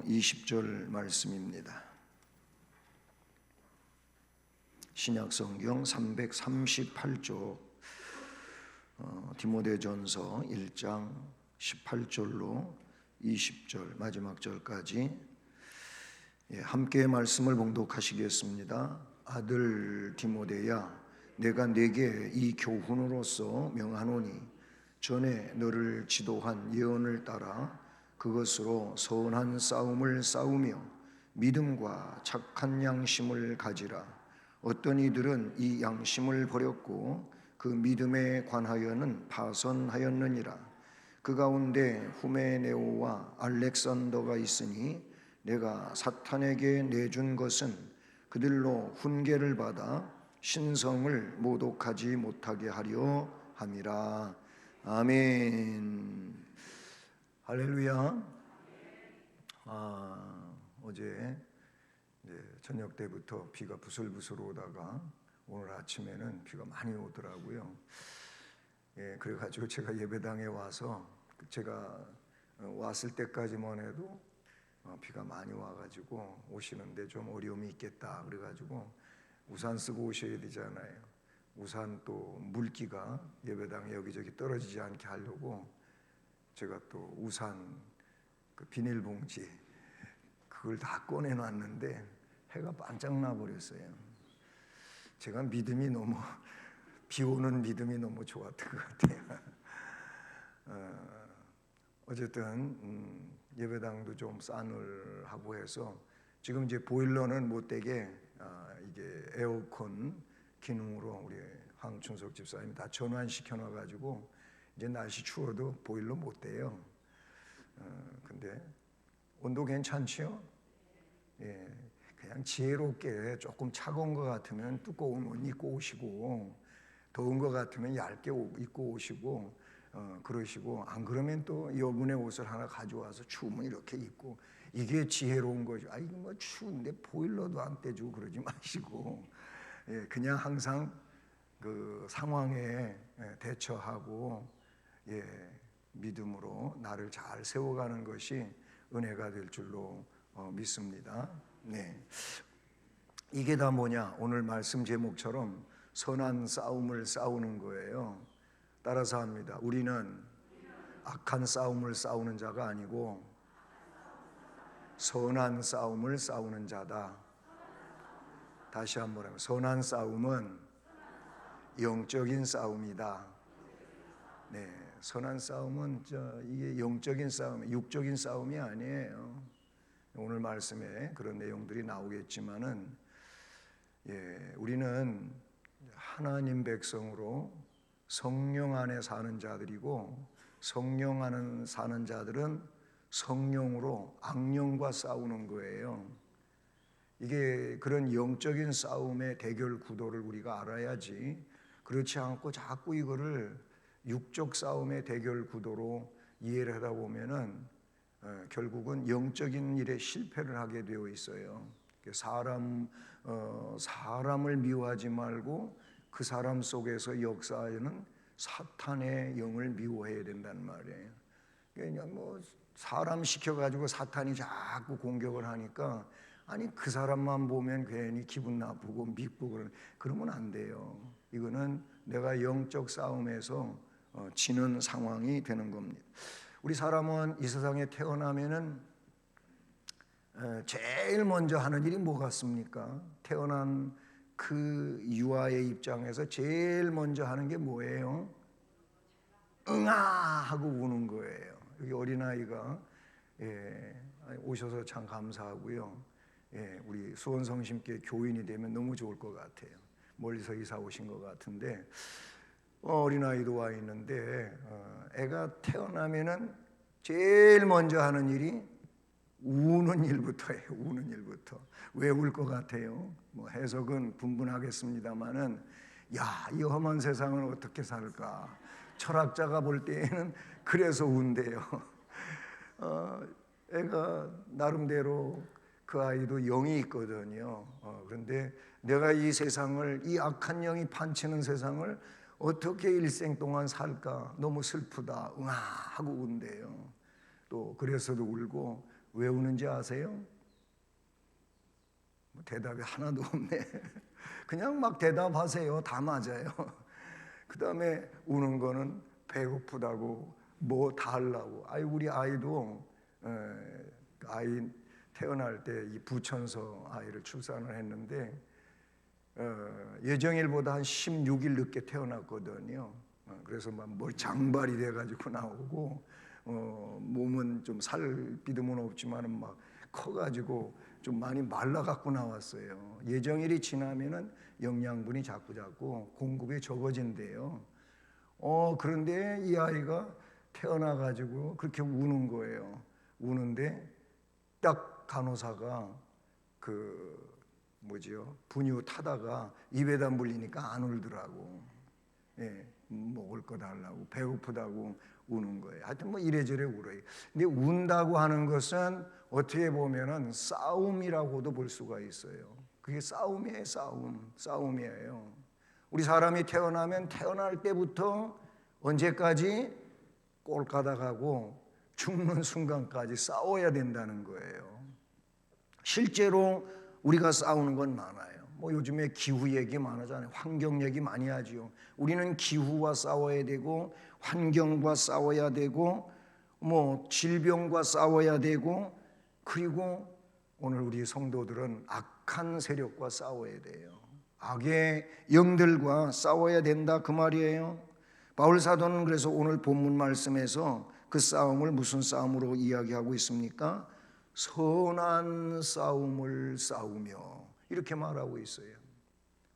20절 말씀입니다. 신약성경 338쪽 디모데전서 1장 18절로 20절 마지막 절까지 함께 말씀을 봉독하시겠습니다. 아들 디모데야, 내가 네게 이 교훈으로서 명하노니 전에 너를 지도한 예언을 따라 그것으로 선한 싸움을 싸우며 믿음과 착한 양심을 가지라. 어떤 이들은 이 양심을 버렸고 그 믿음에 관하여는 파선하였느니라. 그 가운데 후메네오와 알렉산더가 있으니 내가 사탄에게 내준 것은 그들로 훈계를 받아 신성을 모독하지 못하게 하려 함이라. 아멘. 할렐루야. 어제 저녁 때부터 비가 부슬부슬 오다가 오늘 아침에는 비가 많이 오더라고요. 그래가지고 제가 예배당에 와서 제가 왔을 때까지만 해도 비가 많이 와가지고 오시는데 좀 어려움이 있겠다 그래가지고 우산 쓰고 오셔야 되잖아요. 우산 또 물기가 예배당에 여기저기 떨어지지 않게 하려고 제가 또 우산 그 비닐봉지 그걸 다 꺼내놨는데 해가 반짝 나버렸어요. 제가 믿음이 너무 비 오는 믿음이 너무 좋았던 것 같아요. 어쨌든 예배당도 좀 싸늘하고 해서 지금 이제 보일러는 못되게 이게 에어컨 기능으로 우리 황춘석 집사님이 다 전환시켜 놔가지고 이제 날씨 추워도 보일러 못 돼요. 근데 온도 괜찮지요? 그냥 지혜롭게 조금 차가운 것 같으면 두꺼운 옷 입고 오시고 더운 것 같으면 얇게 입고 오시고 그러시고 안 그러면 또 여분의 옷을 하나 가져와서 추우면 이렇게 입고 이게 지혜로운 거죠. 이거 뭐 추운데 보일러도 안 떼주고 그러지 마시고 그냥 항상 그 상황에 대처하고 믿음으로 나를 잘 세워가는 것이 은혜가 될 줄로 믿습니다. 이게 다 뭐냐? 오늘 말씀 제목처럼 선한 싸움을 싸우는 거예요. 따라서 합니다. 우리는 악한 싸움을 싸우는 자가 아니고 선한 싸움을 싸우는 자다. 다시 한번 해요. 선한 싸움은 영적인 싸움이다. 선한 싸움은 이게 영적인 싸움, 육적인 싸움이 아니에요. 오늘 말씀에 그런 내용들이 나오겠지만은 우리는 하나님 백성으로 성령 안에 사는 자들이고 성령 안에 사는 자들은 성령으로 악령과 싸우는 거예요. 이게 그런 영적인 싸움의 대결 구도를 우리가 알아야지 그렇지 않고 자꾸 이거를 육적 싸움의 대결 구도로 이해를 하다 보면은 결국은 영적인 일에 실패를 하게 되어 있어요. 사람을 미워하지 말고 그 사람 속에서 역사하는 사탄의 영을 미워해야 된다는 말이에요. 그냥 뭐 사람 시켜가지고 사탄이 자꾸 공격을 하니까 그 사람만 보면 괜히 기분 나쁘고 밉고 그러면 안 돼요. 이거는 내가 영적 싸움에서 지는 상황이 되는 겁니다. 우리 사람은 이 세상에 태어나면은 제일 먼저 하는 일이 뭐 같습니까? 태어난 그 유아의 입장에서 제일 먼저 하는 게 뭐예요? 응아 하고 우는 거예요. 여기 어린아이가 오셔서 참 감사하고요. 우리 수원성심교회 교인이 되면 너무 좋을 것 같아요. 멀리서 이사 오신 것 같은데 어린아이도 와 있는데 애가 태어나면은 제일 먼저 하는 일이 우는 일부터예요. 우는 일부터. 왜 울 것 같아요? 뭐 해석은 분분하겠습니다만은 이 험한 세상을 어떻게 살까? 철학자가 볼 때에는 그래서 운대요. 애가 나름대로 그 아이도 영이 있거든요. 그런데 내가 이 세상을 이 악한 영이 판치는 세상을 어떻게 일생 동안 살까? 너무 슬프다. 응아 하고 운대요. 또 그래서도 울고 왜 우는지 아세요? 대답이 하나도 없네. 그냥 막 대답하세요. 다 맞아요. 그 다음에 우는 거는 배고프다고 뭐 다 하려고. 우리 아이도 아이 태어날 때 이 부천서 아이를 출산을 했는데 예정일보다 한 16일 늦게 태어났거든요. 그래서 막 머리 장발이 돼가지고 나오고 몸은 좀 살 비듬은 없지만은 막 커가지고 좀 많이 말라갖고 나왔어요. 예정일이 지나면은 영양분이 자꾸 공급이 적어진대요. 그런데 이 아이가 태어나가지고 그렇게 우는 거예요. 우는데 딱 간호사가 분유 타다가 입에다 물리니까 안 울더라고. 먹을 거 달라고, 배고프다고 우는 거예요. 하여튼 뭐 이래저래 울어요. 근데 운다고 하는 것은 어떻게 보면은 싸움이라고도 볼 수가 있어요. 그게 싸움이에요. 싸움이에요. 우리 사람이 태어나면 태어날 때부터 언제까지 꼴까닥하고 죽는 순간까지 싸워야 된다는 거예요. 실제로 우리가 싸우는 건 많아요. 요즘에 기후 얘기 많아잖아요. 환경 얘기 많이 하지요. 우리는 기후와 싸워야 되고, 환경과 싸워야 되고, 질병과 싸워야 되고, 그리고 오늘 우리 성도들은 악한 세력과 싸워야 돼요. 악의 영들과 싸워야 된다 그 말이에요. 바울 사도는 그래서 오늘 본문 말씀에서 그 싸움을 무슨 싸움으로 이야기하고 있습니까? 선한 싸움을 싸우며 이렇게 말하고 있어요.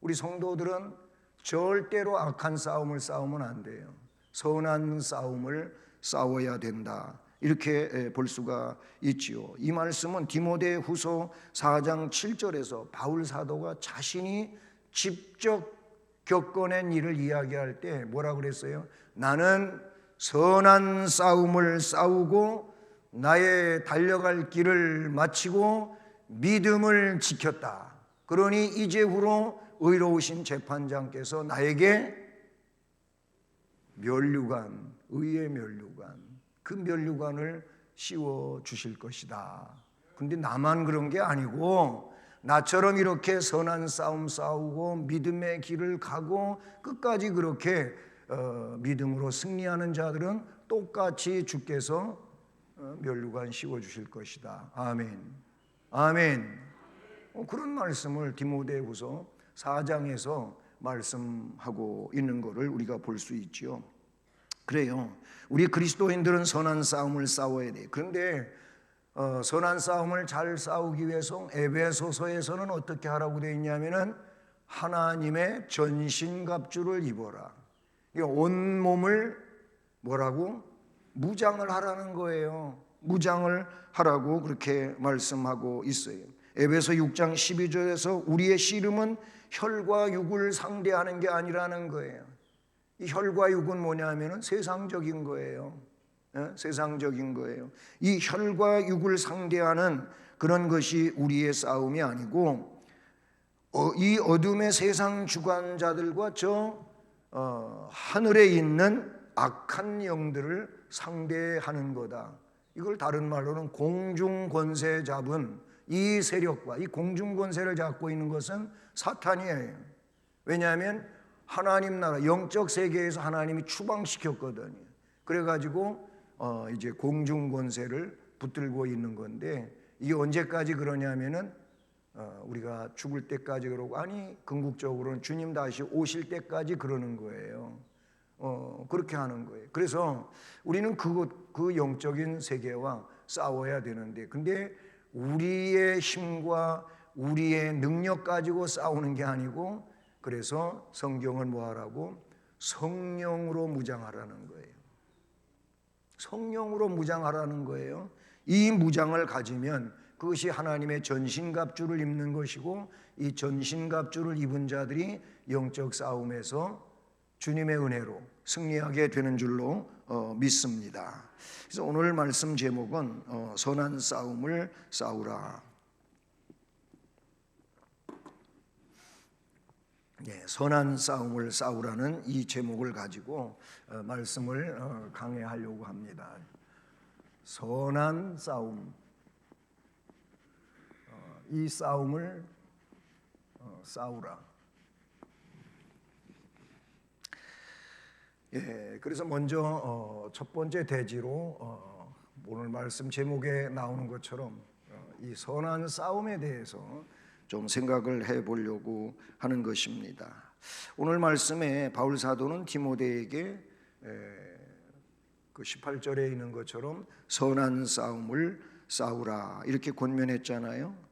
우리 성도들은 절대로 악한 싸움을 싸우면 안 돼요. 선한 싸움을 싸워야 된다. 이렇게 볼 수가 있지요. 이 말씀은 디모데후서 4장 7절에서 바울 사도가 자신이 직접 겪어낸 일을 이야기할 때 뭐라 그랬어요? 나는 선한 싸움을 싸우고 나의 달려갈 길을 마치고 믿음을 지켰다. 그러니 이제후로 의로우신 재판장께서 나에게 면류관, 의의 면류관, 그 면류관을 씌워 주실 것이다. 근데 나만 그런 게 아니고 나처럼 이렇게 선한 싸움 싸우고 믿음의 길을 가고 끝까지 그렇게 믿음으로 승리하는 자들은 똑같이 주께서 면류관 씌워 주실 것이다. 아멘. 아멘. 그런 말씀을 디모데후서 4장에서 말씀하고 있는 것을 우리가 볼 수 있지요. 그래요. 우리 그리스도인들은 선한 싸움을 싸워야 돼요. 그런데 선한 싸움을 잘 싸우기 위해서 에베소서에서는 어떻게 하라고 되어 있냐면은 하나님의 전신갑주를 입어라. 온 몸을 뭐라고? 무장을 하라는 거예요. 무장을 하라고 그렇게 말씀하고 있어요. 에베소 6장 12절에서 우리의 씨름은 혈과 육을 상대하는 게 아니라는 거예요. 이 혈과 육은 뭐냐면은 세상적인 거예요. 세상적인 거예요. 이 혈과 육을 상대하는 그런 것이 우리의 싸움이 아니고 이 어둠의 세상 주관자들과 하늘에 있는 악한 영들을 상대하는 거다. 이걸 다른 말로는 공중 권세 잡은 이 세력과 이 공중 권세를 잡고 있는 것은 사탄이에요. 왜냐하면 하나님 나라 영적 세계에서 하나님이 추방시켰거든요. 그래가지고 이제 공중 권세를 붙들고 있는 건데 이게 언제까지 그러냐면은 우리가 죽을 때까지 그러고 궁극적으로는 주님 다시 오실 때까지 그러는 거예요. 그렇게 하는 거예요. 그래서 우리는 그 영적인 세계와 싸워야 되는데, 근데 우리의 힘과 우리의 능력 가지고 싸우는 게 아니고, 그래서 성경은 뭐하라고? 성령으로 무장하라는 거예요. 성령으로 무장하라는 거예요. 이 무장을 가지면 그것이 하나님의 전신갑주를 입는 것이고, 이 전신갑주를 입은 자들이 영적 싸움에서 주님의 은혜로 승리하게 되는 줄로 믿습니다. 그래서 오늘 말씀 제목은 선한 싸움을 싸우라. 선한 싸움을 싸우라는 이 제목을 가지고 말씀을 강해하려고 합니다. 선한 싸움. 이 싸움을 싸우라. 그래서 먼저 첫 번째 대지로 오늘 말씀 제목에 나오는 것처럼 이 선한 싸움에 대해서 좀 생각을 해보려고 하는 것입니다. 오늘 말씀에 바울 사도는 디모데에게 그 18절에 있는 것처럼 선한 싸움을 싸우라 이렇게 권면했잖아요.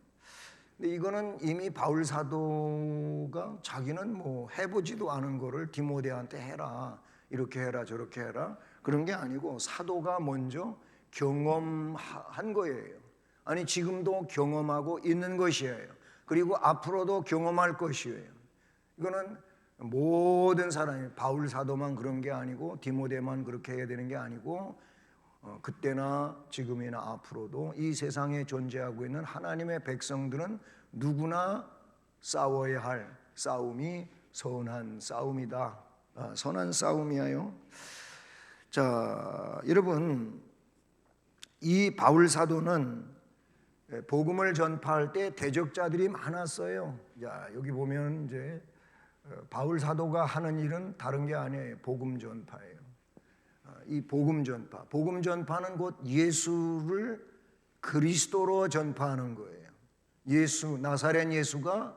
근데 이거는 이미 바울 사도가 자기는 뭐 해보지도 않은 거를 디모데한테 해라, 이렇게 해라, 저렇게 해라 그런 게 아니고 사도가 먼저 경험한 거예요. 아니 지금도 경험하고 있는 것이에요. 그리고 앞으로도 경험할 것이에요. 이거는 모든 사람이, 바울 사도만 그런 게 아니고 디모데만 그렇게 해야 되는 게 아니고 그때나 지금이나 앞으로도 이 세상에 존재하고 있는 하나님의 백성들은 누구나 싸워야 할 싸움이 선한 싸움이다. 선한 싸움이에요. 자, 여러분, 이 바울 사도는 복음을 전파할 때 대적자들이 많았어요. 자, 여기 보면 이제 바울 사도가 하는 일은 다른 게 아니에요. 복음 전파예요. 이 복음 전파, 복음 전파는 곧 예수를 그리스도로 전파하는 거예요. 예수, 나사렛 예수가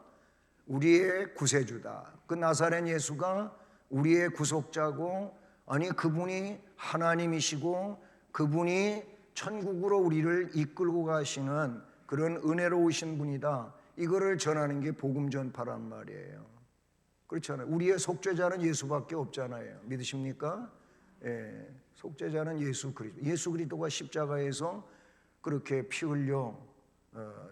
우리의 구세주다. 그 나사렛 예수가 우리의 구속자고, 아니 그분이 하나님이시고 그분이 천국으로 우리를 이끌고 가시는 그런 은혜로우신 분이다. 이거를 전하는 게 복음 전파란 말이에요. 그렇잖아요. 우리의 속죄자는 예수밖에 없잖아요. 믿으십니까? 예, 속죄자는 예수 그리스도. 예수 그리스도가 십자가에서 그렇게 피 흘려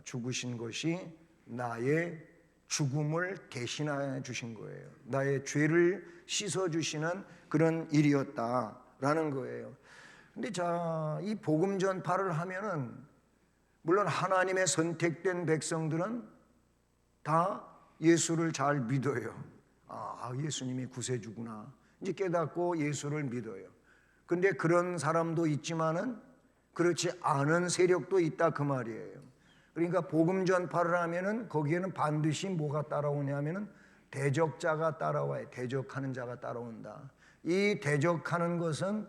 죽으신 것이 나의 죽음을 대신하여 주신 거예요. 나의 죄를 씻어 주시는 그런 일이었다라는 거예요. 근데 자, 이 복음 전파를 하면은 물론 하나님의 선택된 백성들은 다 예수를 잘 믿어요. 예수님이 구세주구나. 이제 깨닫고 예수를 믿어요. 근데 그런 사람도 있지만은 그렇지 않은 세력도 있다 그 말이에요. 그러니까 복음 전파를 하면은 거기에는 반드시 뭐가 따라오냐면은 대적자가 따라와요. 대적하는 자가 따라온다. 이 대적하는 것은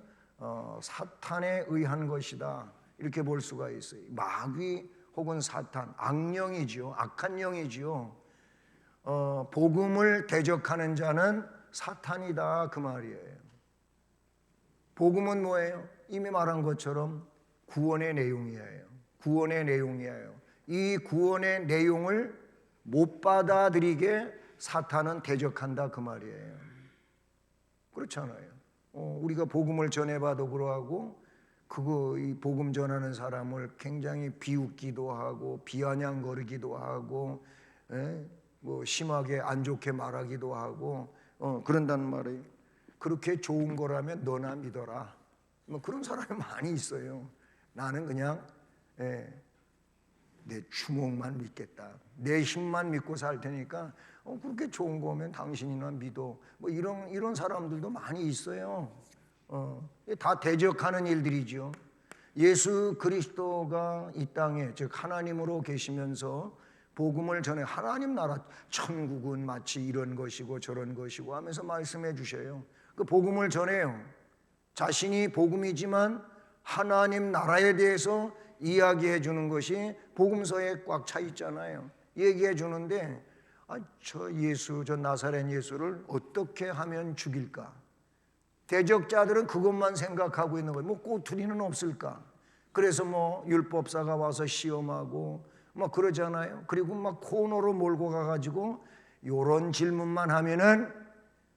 사탄에 의한 것이다. 이렇게 볼 수가 있어요. 마귀 혹은 사탄, 악령이지요. 악한 영이지요. 복음을 대적하는 자는 사탄이다 그 말이에요. 복음은 뭐예요? 이미 말한 것처럼 구원의 내용이에요. 구원의 내용이에요. 이 구원의 내용을 못 받아들이게 사탄은 대적한다 그 말이에요. 그렇잖아요. 우리가 복음을 전해봐도 그러하고 이 복음 전하는 사람을 굉장히 비웃기도 하고 비아냥거리기도 하고 뭐 심하게 안 좋게 말하기도 하고 그런단 말이에요. 그렇게 좋은 거라면 너나 믿어라. 뭐 그런 사람이 많이 있어요. 나는 그냥 내 주먹만 믿겠다. 내 힘만 믿고 살 테니까 그렇게 좋은 거면 당신이나 믿어. 뭐 이런 사람들도 많이 있어요. 다 대적하는 일들이죠. 예수 그리스도가 이 땅에 즉 하나님으로 계시면서 복음을 전해 하나님 나라 천국은 마치 이런 것이고 저런 것이고 하면서 말씀해 주셔요. 그 복음을 전해요. 자신이 복음이지만 하나님 나라에 대해서 이야기해 주는 것이 복음서에 꽉 차 있잖아요. 얘기해 주는데 저 나사렛 예수를 어떻게 하면 죽일까? 대적자들은 그것만 생각하고 있는 거예요. 뭐 꼬투리는 없을까? 그래서 뭐 율법사가 와서 시험하고 막 그러잖아요. 그리고 막 코너로 몰고 가가지고 요런 질문만 하면은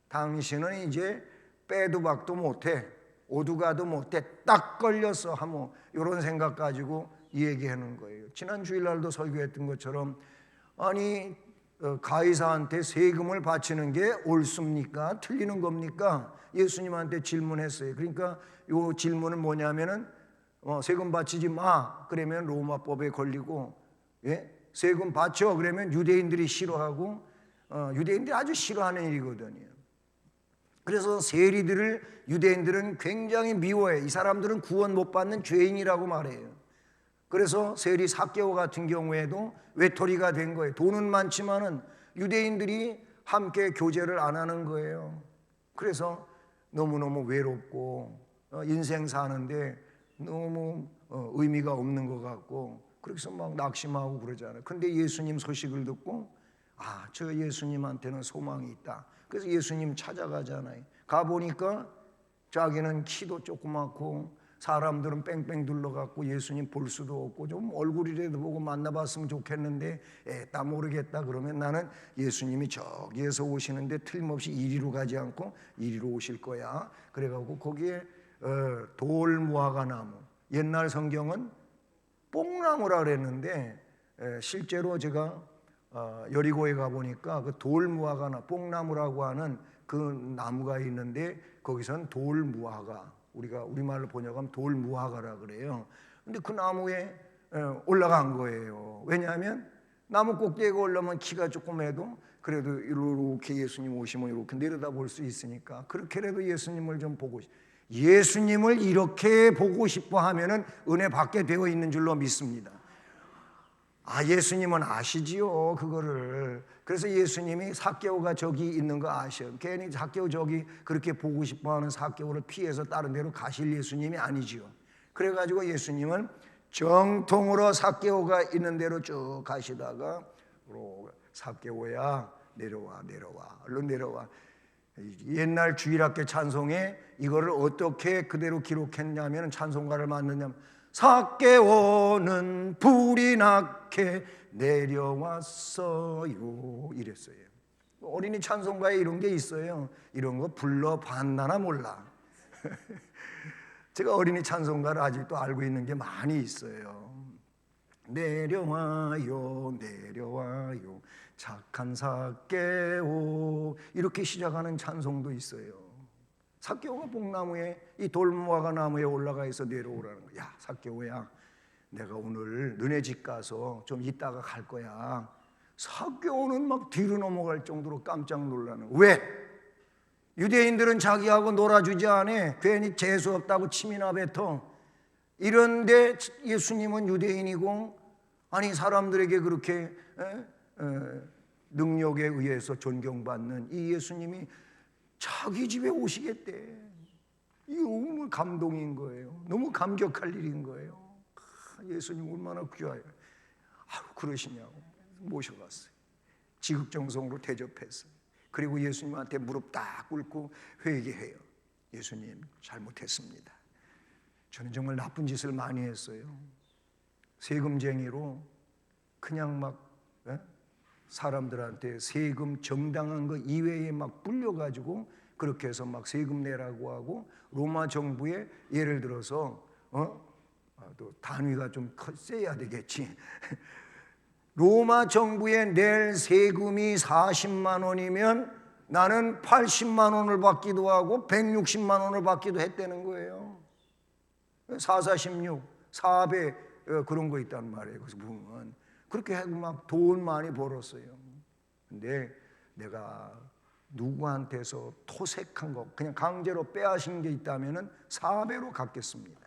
당신은 이제 빼도 박도 못해, 오두가도 못해, 딱 걸렸어 하면 요런 생각 가지고 얘기하는 거예요. 지난 주일날도 설교했던 것처럼 아니 가이사한테 세금을 바치는 게 옳습니까? 틀리는 겁니까? 예수님한테 질문했어요. 그러니까 요 질문은 뭐냐면은 세금 바치지 마 그러면 로마법에 걸리고 세금 바쳐 그러면 유대인들이 싫어하고 유대인들이 아주 싫어하는 일이거든요. 그래서 세리들을 유대인들은 굉장히 미워해. 이 사람들은 구원 못 받는 죄인이라고 말해요. 그래서 세리 삭개오 같은 경우에도 외톨이가 된 거예요. 돈은 많지만은 유대인들이 함께 교제를 안 하는 거예요. 그래서 너무너무 외롭고 인생 사는데 너무 의미가 없는 것 같고, 그래서 막 낙심하고 그러잖아요. 근데 예수님 소식을 듣고 저 예수님한테는 소망이 있다. 그래서 예수님 찾아가잖아요. 가보니까 자기는 키도 조그맣고 사람들은 뺑뺑 둘러갖고 예수님 볼 수도 없고 좀 얼굴이라도 보고 만나봤으면 좋겠는데 나 모르겠다 그러면 나는 예수님이 저기에서 오시는데 틀림없이 이리로 가지 않고 이리로 오실 거야. 그래갖고 거기에 돌무화과 나무, 옛날 성경은 뽕나무라 그랬는데 실제로 제가 여리고에 가보니까 그 돌무화과 뽕나무라고 하는 그 나무가 있는데 거기선 돌무화과, 우리가 우리말로 번역하면 돌무화과라 그래요. 근데 그 나무에 올라간 거예요. 왜냐하면 나무 꼭대기에 올라면 키가 조금 해도 그래도 이렇게 예수님 오시면 이렇게 내려다볼 수 있으니까 그렇게라도 예수님을 좀 보고 예수님을 이렇게 보고 싶어 하면은 은혜 받게 되어 있는 줄로 믿습니다. 예수님은 아시지요 그거를. 그래서 예수님이 삭개오가 저기 있는 거 아셔요. 괜히 삭개오 저기 그렇게 보고 싶어하는 삭개오를 피해서 다른 데로 가실 예수님이 아니지요. 그래가지고 예수님은 정통으로 삭개오가 있는 데로 쭉 가시다가 삭개오야 내려와 얼른 내려와. 옛날 주일학교 찬송에 이거를 어떻게 그대로 기록했냐면 찬송가를 만드냐면 삭개오는 불이 나게 내려왔어요 이랬어요. 어린이 찬송가에 이런 게 있어요. 이런 거 불러봤나나 몰라. 제가 어린이 찬송가를 아직도 알고 있는 게 많이 있어요. 내려와요 내려와요 착한 삭개오, 이렇게 시작하는 찬송도 있어요. 삭개오가 뽕나무에 이 돌무화과 나무에 올라가 있어 내려오라는 거야. 야 삭개오야, 내가 오늘 너네 집 가서 좀 있다가 갈 거야. 삭개오는 막 뒤로 넘어갈 정도로 깜짝 놀라는. 왜? 유대인들은 자기하고 놀아주지 않아. 괜히 재수 없다고 침이나 뱉어. 이런데 예수님은 유대인이고 사람들에게 그렇게 능력에 의해서 존경받는 이 예수님이 자기 집에 오시겠대. 이거 너무 감동인 거예요. 너무 감격할 일인 거예요. 예수님 얼마나 귀해요. 그러시냐고 모셔갔어요. 지극정성으로 대접했어요. 그리고 예수님한테 무릎 딱 꿇고 회개해요. 예수님 잘못했습니다. 저는 정말 나쁜 짓을 많이 했어요. 세금쟁이로 그냥 막 사람들한테 세금 정당한 거 이외에 막 불려가지고 그렇게 해서 막 세금 내라고 하고, 로마 정부에 예를 들어서 또 단위가 좀 세야 되겠지. 로마 정부에 낼 세금이 40만 원이면 나는 80만 원을 받기도 하고 160만 원을 받기도 했다는 거예요. 446, 4배 그런 거 있단 말이에요. 그래서 보면 그렇게 하고 막 돈 많이 벌었어요. 근데 내가 누구한테서 토색한 거 그냥 강제로 빼앗은 게 있다면은 4배로 갚겠습니다.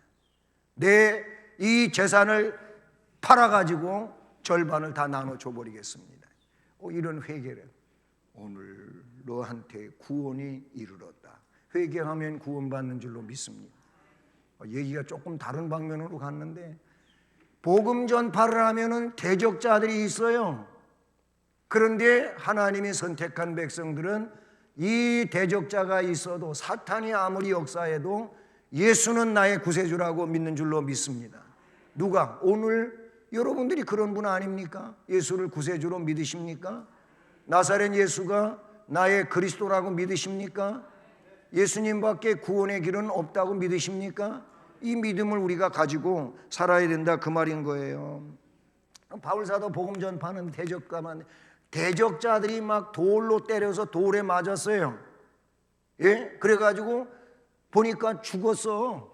내 이 재산을 팔아가지고 절반을 다 나눠 줘버리겠습니다. 이런 회개를. 오늘 너한테 구원이 이르렀다. 회개하면 구원받는 줄로 믿습니다. 얘기가 조금 다른 방면으로 갔는데, 복음 전파를 하면은 대적자들이 있어요. 그런데 하나님이 선택한 백성들은 이 대적자가 있어도, 사탄이 아무리 역사해도 예수는 나의 구세주라고 믿는 줄로 믿습니다. 누가? 오늘 여러분들이 그런 분 아닙니까? 예수를 구세주로 믿으십니까? 나사렛 예수가 나의 그리스도라고 믿으십니까? 예수님밖에 구원의 길은 없다고 믿으십니까? 이 믿음을 우리가 가지고 살아야 된다, 그 말인 거예요. 바울사도 복음 전파는 대적자들이 막 돌로 때려서 돌에 맞았어요. 예? 그래가지고 보니까 죽었어.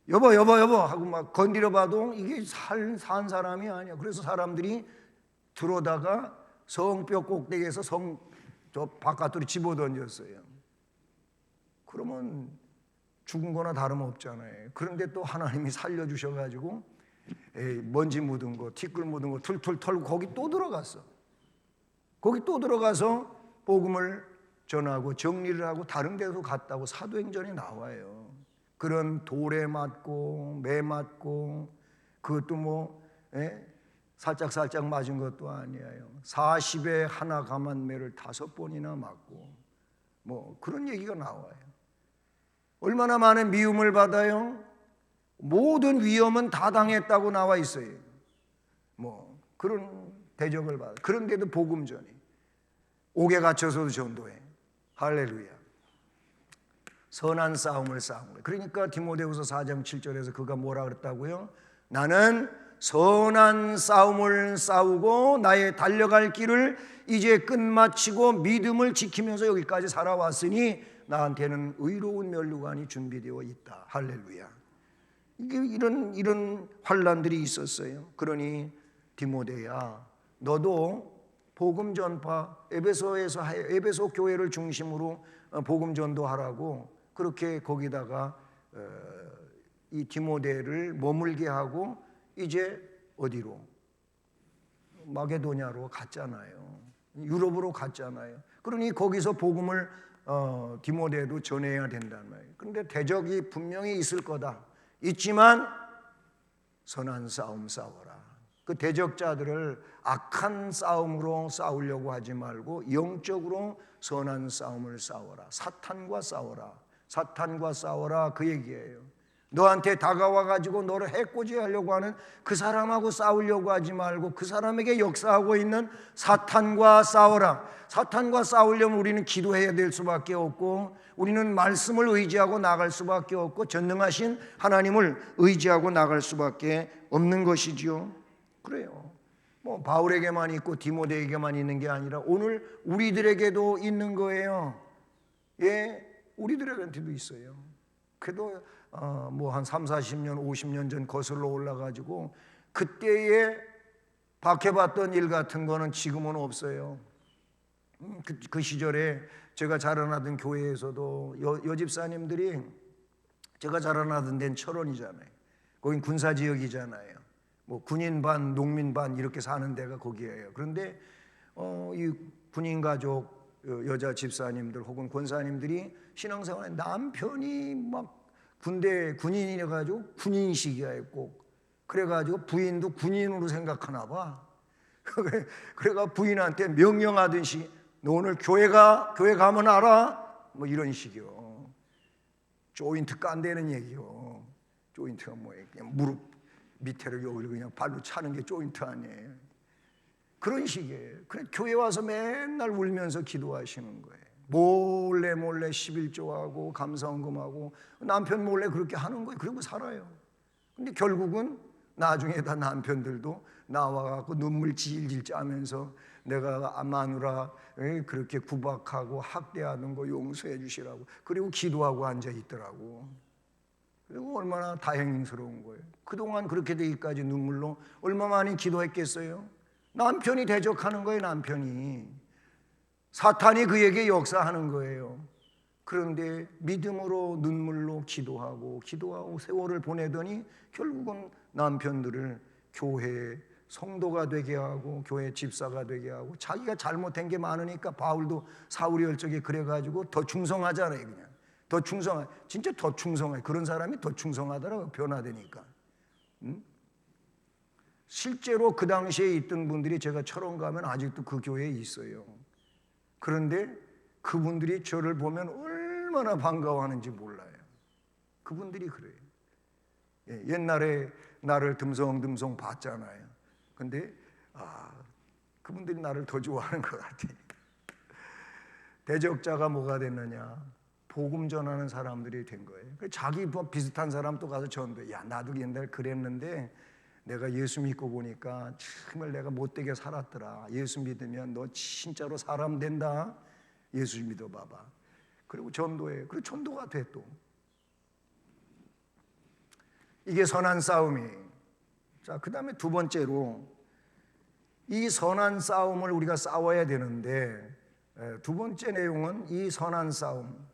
여보 하고 막 건드려 봐도 이게 산 사람이 아니야. 그래서 사람들이 들어다가 성벽 꼭대기에서 저 바깥으로 집어던졌어요. 그러면 죽은 거나 다름없잖아요. 그런데 또 하나님이 살려주셔가지고 먼지 묻은 거, 티끌 묻은 거 툴툴 털고 거기 또 들어갔어. 거기 또 들어가서 복음을 전하고 정리를 하고 다른 데도 갔다고 사도행전에 나와요. 그런 돌에 맞고 매 맞고 그것도 뭐 살짝 맞은 것도 아니에요. 40에 하나 감한 매를 5번이나 맞고 뭐 그런 얘기가 나와요. 얼마나 많은 미움을 받아요. 모든 위험은 다 당했다고 나와 있어요. 뭐 그런 대적을 받아. 그런데도 복음 전이 옥에 갇혀서도 전도해. 할렐루야. 선한 싸움을 싸운 거예요. 그러니까 디모데후서 4장 7절에서 그가 뭐라 그랬다고요? 나는 선한 싸움을 싸우고 나의 달려갈 길을 이제 끝마치고 믿음을 지키면서 여기까지 살아왔으니 나한테는 의로운 면류관이 준비되어 있다. 할렐루야. 이게 이런 환난들이 있었어요. 그러니 디모데야, 너도 복음 전파, 에베소 교회를 중심으로 복음 전도하라고 그렇게 거기다가 이 디모데를 머물게 하고 이제 어디로? 마게도냐로 갔잖아요. 유럽으로 갔잖아요. 그러니 거기서 복음을 디모데도 전해야 된단 말이에요. 그런데 대적이 분명히 있을 거다. 있지만 선한 싸움 싸워라. 그 대적자들을 악한 싸움으로 싸우려고 하지 말고 영적으로 선한 싸움을 싸워라. 사탄과 싸워라. 사탄과 싸워라 그 얘기예요. 너한테 다가와 가지고 너를 해코지하려고 하는 그 사람하고 싸우려고 하지 말고 그 사람에게 역사하고 있는 사탄과 싸워라. 사탄과 싸우려면 우리는 기도해야 될 수밖에 없고 우리는 말씀을 의지하고 나갈 수밖에 없고 전능하신 하나님을 의지하고 나갈 수밖에 없는 것이지요. 그래요. 뭐 바울에게만 있고 디모데에게만 있는 게 아니라 오늘 우리들에게도 있는 거예요. 예, 우리들에게도 있어요. 그래도 뭐 한 3, 40년, 50년 전 거슬러 올라가지고 그때에 박해봤던 일 같은 거는 지금은 없어요. 그 시절에 제가 자라나던 교회에서도 여집사님들이 제가 자라나던 데는 철원이잖아요. 거긴 군사지역이잖아요. 뭐 군인 반, 농민 반 이렇게 사는 데가 거기예요. 그런데 이 군인 가족 여자 집사님들 혹은 권사님들이 신앙생활에 남편이 막 군대 군인이라 가지고 군인식이야 꼭. 그래가지고 부인도 군인으로 생각하나 봐. 그래가 부인한테 명령하듯이 너 오늘 교회 가면 알아? 뭐 이런 식이요. 조인트 깐다는 얘기요. 조인트가 뭐예요? 그냥 무릎 밑에를 여기를 그냥 발로 차는 게 조인트 아니에요. 그런 식이에요. 그래 교회 와서 맨날 울면서 기도하시는 거예요. 몰래 11조하고 감사헌금하고 남편 몰래 그렇게 하는 거예요. 그리고 살아요. 근데 결국은 나중에 다 남편들도 나와갖고 눈물 질질 짜면서 내가 마누라 그렇게 구박하고 학대하는 거 용서해 주시라고 그리고 기도하고 앉아 있더라고. 그리고 얼마나 다행스러운 거예요. 그동안 그렇게 되기까지 눈물로 얼마 많이 기도했겠어요. 남편이 대적하는 거예요. 남편이 사탄이 그에게 역사하는 거예요. 그런데 믿음으로 눈물로 기도하고 세월을 보내더니 결국은 남편들을 교회 성도가 되게 하고 교회 집사가 되게 하고 자기가 잘못한 게 많으니까 바울도 사울이 열적에 그래가지고 더 충성하잖아요. 그냥 더 진짜 더 충성해. 그런 사람이 더 충성하더라고요. 변화되니까. 실제로 그 당시에 있던 분들이 제가 철원 가면 아직도 그 교회에 있어요. 그런데 그분들이 저를 보면 얼마나 반가워하는지 몰라요. 그분들이 그래요. 옛날에 나를 듬성듬성 봤잖아요. 근데 그분들이 나를 더 좋아하는 것 같아요. 대적자가 뭐가 됐느냐? 복음 전하는 사람들이 된 거예요. 자기 비슷한 사람 또 가서 전도해. 야, 나도 옛날에 그랬는데 내가 예수 믿고 보니까 정말 내가 못되게 살았더라. 예수 믿으면 너 진짜로 사람 된다. 예수 믿어봐봐. 그리고 전도해. 그리고 전도가 돼 또. 이게 선한 싸움이에요. 자, 그 다음에 두 번째로 이 선한 싸움을 우리가 싸워야 되는데 두 번째 내용은 이 선한 싸움,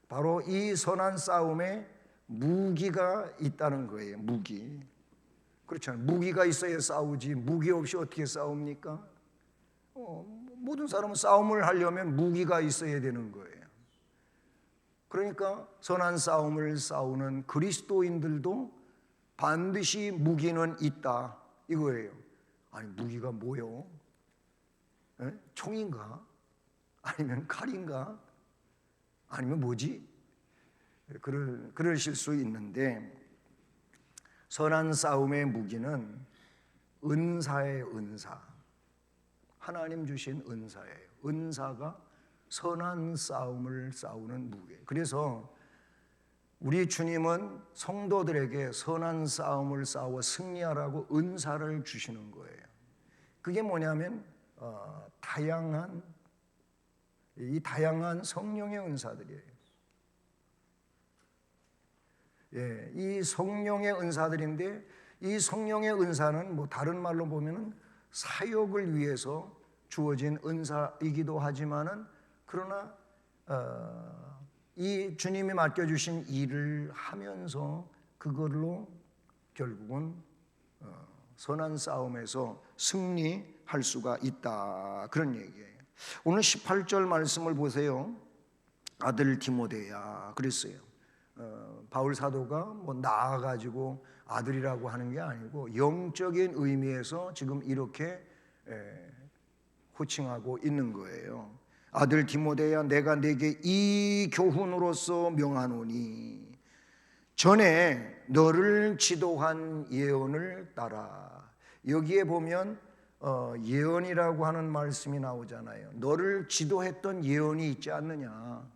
바로 이 선한 싸움에 무기가 있다는 거예요. 무기. 그렇잖아요. 무기가 있어야 싸우지 무기 없이 어떻게 싸웁니까? 모든 사람은 싸움을 하려면 무기가 있어야 되는 거예요. 그러니까 선한 싸움을 싸우는 그리스도인들도 반드시 무기는 있다 이거예요. 아니 무기가 뭐요? 총인가? 아니면 칼인가? 아니면 뭐지? 그러실 수 있는데 선한 싸움의 무기는 은사예요. 은사. 하나님 주신 은사예요. 은사가 선한 싸움을 싸우는 무기. 그래서 우리 주님은 성도들에게 선한 싸움을 싸워 승리하라고 은사를 주시는 거예요. 그게 뭐냐면 다양한 성령의 은사들이에요. 예, 이 성령의 은사들인데 이 성령의 은사는 뭐 다른 말로 보면은 사역을 위해서 주어진 은사이기도 하지만은 그러나 이 주님이 맡겨주신 일을 하면서 그걸로 결국은 선한 싸움에서 승리할 수가 있다 그런 얘기예요. 오늘 18절 말씀을 보세요. 아들 디모데야 그랬어요. 바울 사도가 뭐 나아가지고 아들이라고 하는 게 아니고 영적인 의미에서 지금 이렇게 호칭하고 있는 거예요. 아들 디모데야 내가 내게 이 교훈으로서 명하노니 전에 너를 지도한 예언을 따라. 여기에 보면 예언이라고 하는 말씀이 나오잖아요. 너를 지도했던 예언이 있지 않느냐.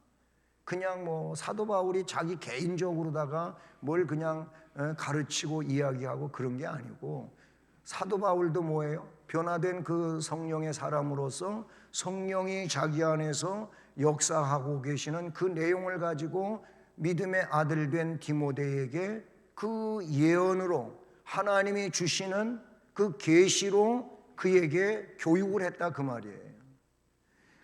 그냥 뭐 사도 바울이 자기 개인적으로다가 뭘 그냥 가르치고 이야기하고 그런 게 아니고 사도 바울도 뭐예요? 변화된 그 성령의 사람으로서 성령이 자기 안에서 역사하고 계시는 그 내용을 가지고 믿음의 아들 된 디모데에게 그 예언으로 하나님이 주시는 그 계시로 그에게 교육을 했다 그 말이에요.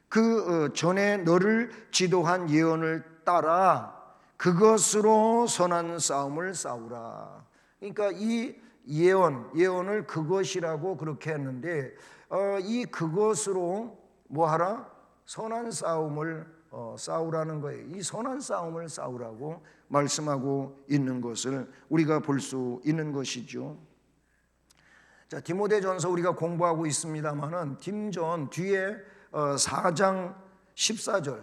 그 전에 너를 지도한 예언을 따라 그것으로 선한 싸움을 싸우라. 그러니까 이 예언을 그것이라고 그렇게 했는데 이 그것으로 뭐하라? 선한 싸움을 싸우라는 거예요. 이 선한 싸움을 싸우라고 말씀하고 있는 것을 우리가 볼 수 있는 것이죠. 자, 디모데전서 우리가 공부하고 있습니다만은 뒷전 뒤에 4장 14절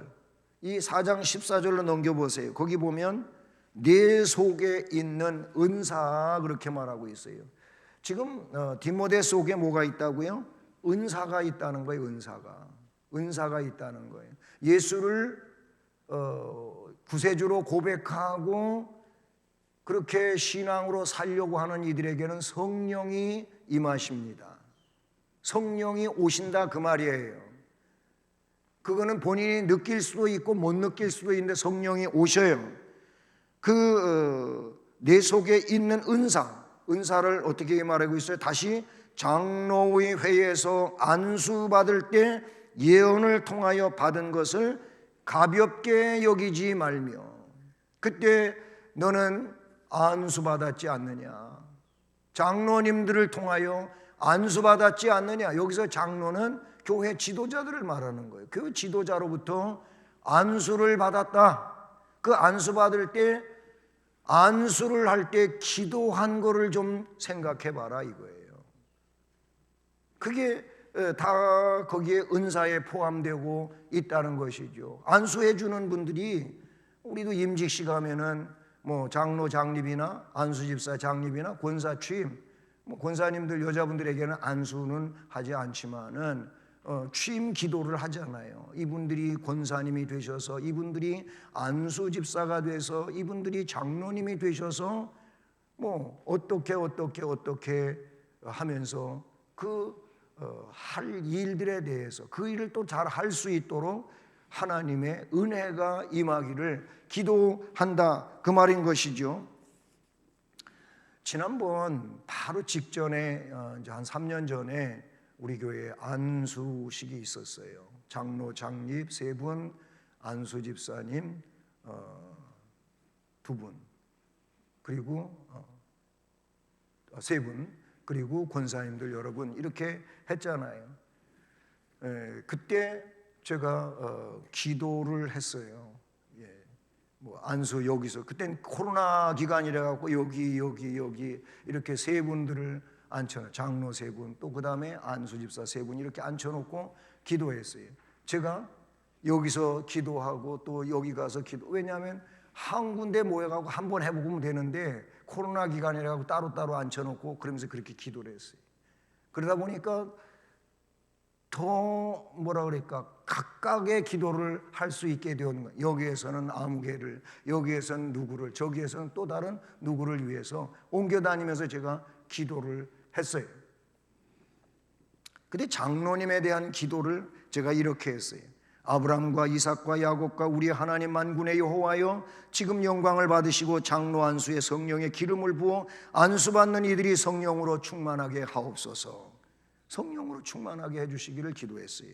이 4장 14절로 넘겨보세요. 거기 보면 내 속에 있는 은사 그렇게 말하고 있어요. 지금 디모데 속에 뭐가 있다고요? 은사가 있다는 거예요. 은사가 있다는 거예요. 예수를 구세주로 고백하고 그렇게 신앙으로 살려고 하는 이들에게는 성령이 임하십니다. 성령이 오신다 그 말이에요. 그거는 본인이 느낄 수도 있고 못 느낄 수도 있는데 성령이 오셔요. 내 속에 있는 은사를 어떻게 말하고 있어요? 다시 장로의 회에서 안수받을 때 예언을 통하여 받은 것을 가볍게 여기지 말며. 그때 너는 안수받았지 않느냐? 장로님들을 통하여 안수받았지 않느냐? 여기서 장로는 교회 지도자들을 말하는 거예요. 그 지도자로부터 안수를 받았다. 그 안수받을 때 안수를 할 때 기도한 거를 좀 생각해 봐라 이거예요. 그게 다 거기에 은사에 포함되고 있다는 것이죠. 안수해 주는 분들이 우리도 임직식 하면은 뭐 장로 장립이나 안수집사 장립이나 권사 취임, 뭐 권사님들 여자분들에게는 안수는 하지 않지만은 취임 기도를 하잖아요. 이분들이 권사님이 되셔서 이분들이 안수집사가 돼서 이분들이 장로님이 되셔서 뭐 어떻게 하면서 할 일들에 대해서 그 일을 또 잘 할 수 있도록 하나님의 은혜가 임하기를 기도한다 그 말인 것이죠. 지난번 바로 직전에 이제 한 3년 전에 우리 교회에 안수식이 있었어요. 장로 장립 3분, 안수 집사님 2분, 그리고 세 분, 그리고 권사님들 여러분 이렇게 했잖아요. 그때 제가 기도를 했어요. 뭐 안수 여기서, 그땐 코로나 기간이라 갖고 여기 이렇게 세 분들을 앉혀놓고, 장로 세 분, 또 그 다음에 안수 집사 세 분 이렇게 앉혀놓고 기도했어요. 제가 여기서 기도하고 또 여기 가서 기도, 왜냐하면 한 군데 모여가고 한번 해보면 되는데 코로나 기간이라 갖고 따로따로 앉혀놓고 그러면서 그렇게 기도를 했어요. 그러다 보니까 더 뭐라 그럴까, 각각의 기도를 할 수 있게 되는 거예요. 여기에서는 아무개를, 여기에서는 누구를, 저기에서는 또 다른 누구를 위해서 옮겨 다니면서 제가 기도를 했어요. 근데 장로님에 대한 기도를 제가 이렇게 했어요. 아브라함과 이삭과 야곱과 우리 하나님 만군의 여호와여, 지금 영광을 받으시고 장로 안수에 성령의 기름을 부어 안수받는 이들이 성령으로 충만하게 하옵소서. 성령으로 충만하게 해주시기를 기도했어요.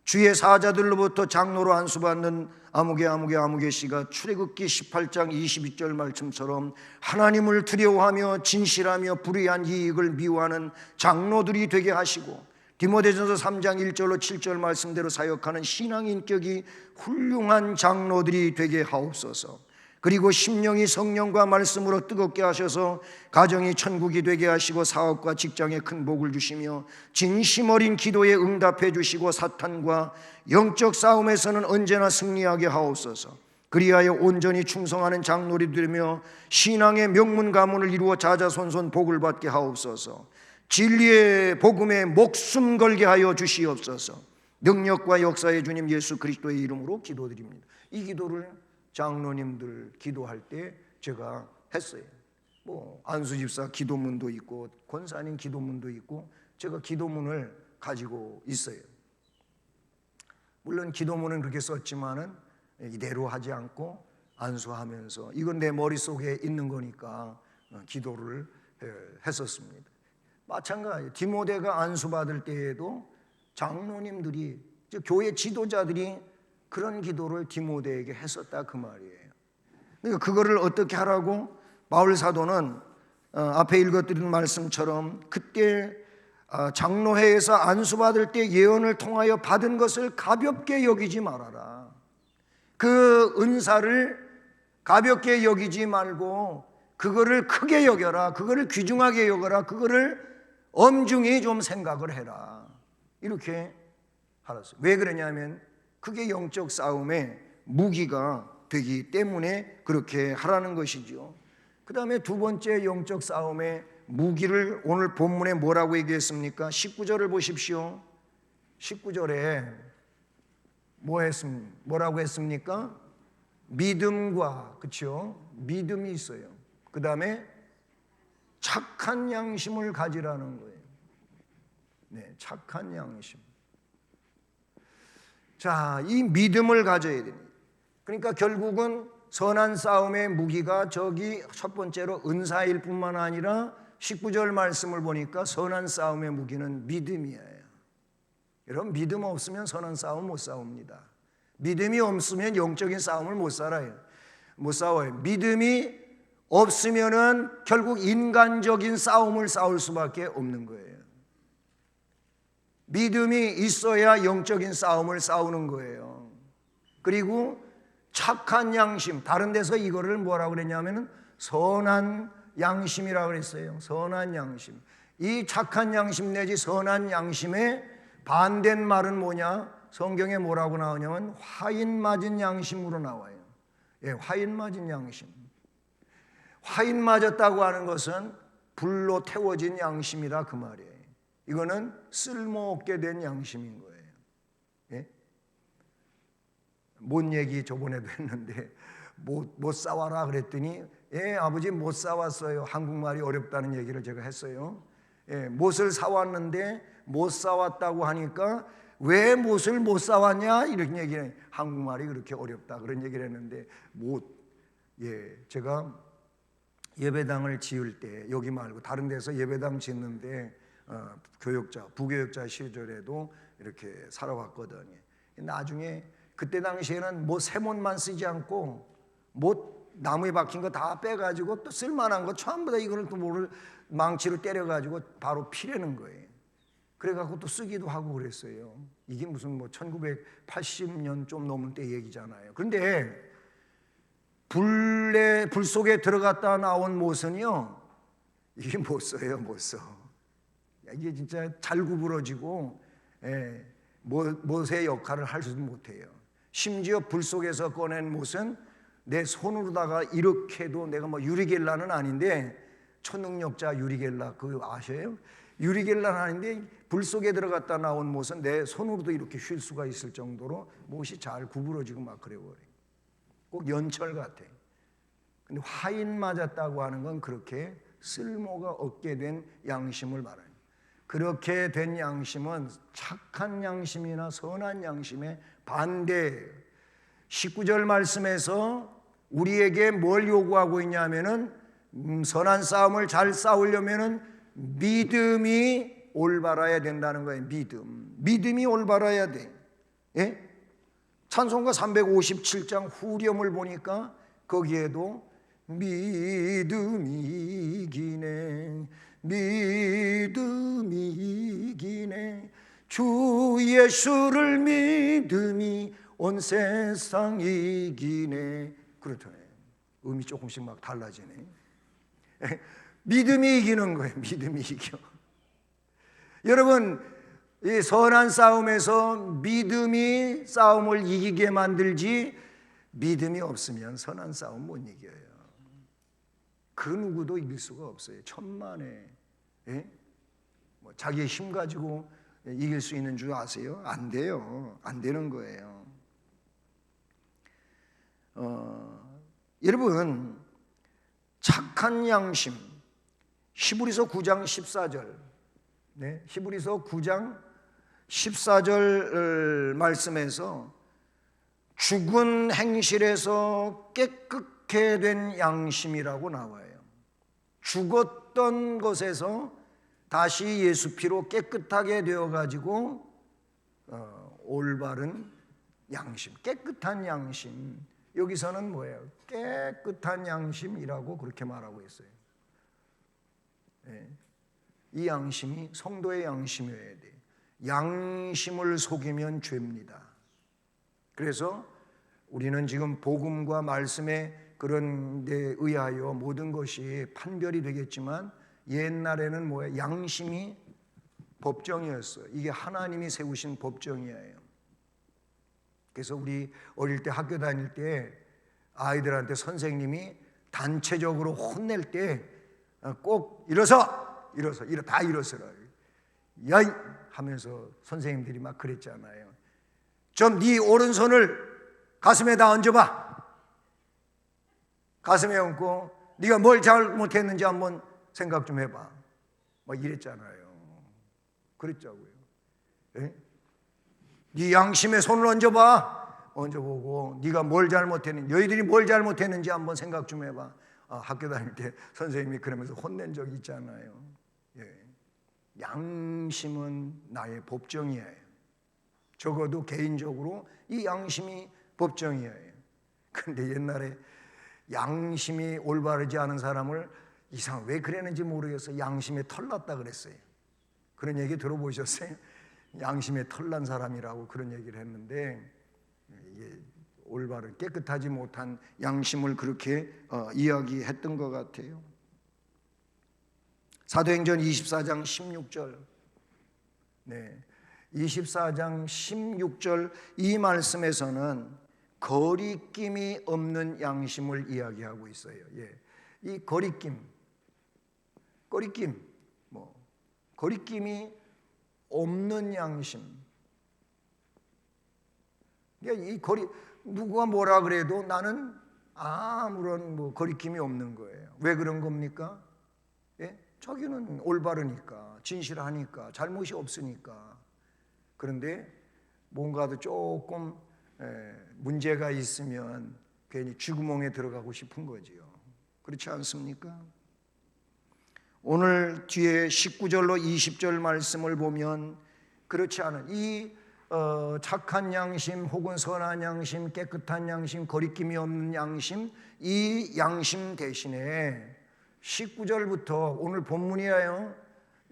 주의 사자들로부터 장로로 안수받는 아무개 씨가 출애굽기 18장 22절 말씀처럼 하나님을 두려워하며 진실하며 불의한 이익을 미워하는 장로들이 되게 하시고, 디모데전서 3장 1절로 7절 말씀대로 사역하는 신앙 인격이 훌륭한 장로들이 되게 하옵소서. 그리고 심령이 성령과 말씀으로 뜨겁게 하셔서 가정이 천국이 되게 하시고 사업과 직장에 큰 복을 주시며 진심 어린 기도에 응답해 주시고 사탄과 영적 싸움에서는 언제나 승리하게 하옵소서. 그리하여 온전히 충성하는 장로들이 되며 신앙의 명문 가문을 이루어 자자손손 복을 받게 하옵소서. 진리의 복음에 목숨 걸게 하여 주시옵소서. 능력과 역사의 주님 예수 그리스도의 이름으로 기도드립니다. 이 기도를 장로님들 기도할 때 제가 했어요. 뭐 안수집사 기도문도 있고 권사님 기도문도 있고 제가 기도문을 가지고 있어요. 물론 기도문은 그렇게 썼지만은 이대로 하지 않고 안수하면서 이건 내 머릿속에 있는 거니까 기도를 했었습니다. 마찬가지 디모데가 안수받을 때에도 장로님들이, 즉 교회 지도자들이 그런 기도를 디모데에게 했었다 그 말이에요. 그러니까 그거를 어떻게 하라고? 바울 사도는 앞에 읽어드린 말씀처럼 그때 장로회에서 안수받을 때 예언을 통하여 받은 것을 가볍게 여기지 말아라. 그 은사를 가볍게 여기지 말고 그거를 크게 여겨라. 그거를 귀중하게 여겨라. 그거를 엄중히 좀 생각을 해라. 이렇게 하랬어요. 왜 그러냐면 그게 영적 싸움의 무기가 되기 때문에 그렇게 하라는 것이죠. 그 다음에 두 번째 영적 싸움의 무기를 오늘 본문에 뭐라고 얘기했습니까? 19절을 보십시오. 19절에 뭐라고 했습니까? 믿음과, 그렇죠? 믿음이 있어요. 그 다음에 착한 양심을 가지라는 거예요. 네, 착한 양심. 자, 이 믿음을 가져야 됩니다. 그러니까 결국은 선한 싸움의 무기가 저기 첫 번째로 은사일 뿐만 아니라 19절 말씀을 보니까 선한 싸움의 무기는 믿음이에요. 여러분, 믿음 없으면 선한 싸움 못 싸웁니다. 믿음이 없으면 영적인 싸움을 못 싸워요. 믿음이 없으면은 결국 인간적인 싸움을 싸울 수밖에 없는 거예요. 믿음이 있어야 영적인 싸움을 싸우는 거예요. 그리고 착한 양심, 다른 데서 이거를 뭐라고 그랬냐면 선한 양심이라고 그랬어요. 선한 양심. 이 착한 양심 내지 선한 양심의 반대인 말은 뭐냐? 성경에 뭐라고 나오냐면 화인 맞은 양심으로 나와요. 예, 화인 맞은 양심. 화인 맞았다고 하는 것은 불로 태워진 양심이다 그 말이에요. 이거는 쓸모없게 된 양심인 거예요. 예? 뭔 얘기 저번에도 했는데 못 싸워라 그랬더니 예, 아버지 못 싸웠어요. 한국말이 어렵다는 얘기를 제가 했어요. 예, 못을 사왔는데 못 싸웠다고 하니까 왜 못을 못 싸웠냐 이런 얘기는 한국말이 그렇게 어렵다 그런 얘기를 했는데 제가 예배당을 지을 때 여기 말고 다른 데서 예배당 짓는데 부교역자 시절에도 이렇게 살아왔거든요. 나중에 그때 당시에는 뭐 세못만 쓰지 않고 못 나무에 박힌 거 다 빼가지고 또 쓸만한 거 전부 다 이거를 또 뭐를 망치로 때려가지고 바로 피려는 거예요. 그래갖고 또 쓰기도 하고 그랬어요. 이게 무슨 뭐 1980년 좀 넘은 때 얘기잖아요. 그런데 불 속에 들어갔다 나온 못은요, 이게 못 써요, 못 써. 이게 진짜 잘 구부러지고, 못의 역할을 할 수도 못해요. 심지어 불 속에서 꺼낸 못은 내 손으로다가 이렇게 해도, 내가 뭐 유리겔라는 아닌데, 초능력자 유리겔라 그거 아셔요? 유리겔라는 아닌데 불 속에 들어갔다 나온 못은 내 손으로도 이렇게 휠 수가 있을 정도로 못이 잘 구부러지고 막 그래버려요. 꼭 연철 같아. 근데 화인 맞았다고 하는 건 그렇게 쓸모가 없게 된 양심을 말해요. 그렇게 된 양심은 착한 양심이나 선한 양심의 반대예요. 19절 말씀에서 우리에게 뭘 요구하고 있냐면은 선한 싸움을 잘 싸우려면은 믿음이 올바라야 된다는 거예요. 믿음이 올바라야 돼. 예? 찬송가 357장 후렴을 보니까 거기에도 믿음이 이기네, 믿음이 이기네, 주 예수를 믿음이 온 세상 이기네. 그렇잖아요. 음이 조금씩 막 달라지네. 믿음이 이기는 거예요. 믿음이 이겨. 여러분, 이 선한 싸움에서 믿음이 싸움을 이기게 만들지, 믿음이 없으면 선한 싸움 못 이겨요. 그 누구도 이길 수가 없어요. 천만에. 뭐 자기의 힘 가지고 이길 수 있는 줄 아세요? 안 돼요. 안 되는 거예요. 여러분, 착한 양심, 히브리서 9장 14절, 히브리서 9장 14절 말씀에서 죽은 행실에서 깨끗게 된 양심이라고 나와요. 죽었던 것에서 다시 예수 피로 깨끗하게 되어가지고 올바른 양심, 깨끗한 양심. 여기서는 뭐예요? 깨끗한 양심이라고 그렇게 말하고 있어요. 이 양심이 성도의 양심이어야 돼요. 양심을 속이면 죄입니다. 그래서 우리는 지금 복음과 말씀의 그런 데 의하여 모든 것이 판별이 되겠지만, 옛날에는 뭐예요? 양심이 법정이었어요. 이게 하나님이 세우신 법정이에요. 그래서 우리 어릴 때 학교 다닐 때 아이들한테 선생님이 단체적으로 혼낼 때 꼭 일어서 다 일어서라, 야이 하면서 선생님들이 막 그랬잖아요. 좀 네 오른손을 가슴에다 얹어봐. 가슴에 얹고 네가 뭘 잘못했는지 한번 생각 좀 해봐. 막 이랬잖아요. 그랬자고요. 네 양심에 손을 얹어봐. 얹어보고 네가 뭘 잘못했는지, 너희들이 뭘 잘못했는지 한번 생각 좀 해봐. 학교 다닐 때 선생님이 그러면서 혼낸 적이 있잖아요. 양심은 나의 법정이에요. 적어도 개인적으로 이 양심이 법정이에요. 그런데 옛날에 양심이 올바르지 않은 사람을 왜 그랬는지 모르겠어요. 양심에 털났다 그랬어요. 그런 얘기 들어보셨어요? 양심에 털난 사람이라고 그런 얘기를 했는데, 이게 올바른 깨끗하지 못한 양심을 그렇게 이야기했던 것 같아요. 사도행전 24장 16절, 24장 16절 이 말씀에서는 거리낌이 없는 양심을 이야기하고 있어요. 이 거리낌이 없는 양심. 그러니까 누구가 뭐라 그래도 나는 아무런 거리낌이 없는 거예요. 왜 그런 겁니까? 자기는 올바르니까, 진실하니까, 잘못이 없으니까. 그런데 뭔가도 조금 문제가 있으면 괜히 쥐구멍에 들어가고 싶은 거지요. 그렇지 않습니까? 오늘 뒤에 19절로 20절 말씀을 보면 그렇지 않은 이 착한 양심 혹은 선한 양심, 깨끗한 양심, 거리낌이 없는 양심, 이 양심 대신에 19절부터 오늘 본문이에요.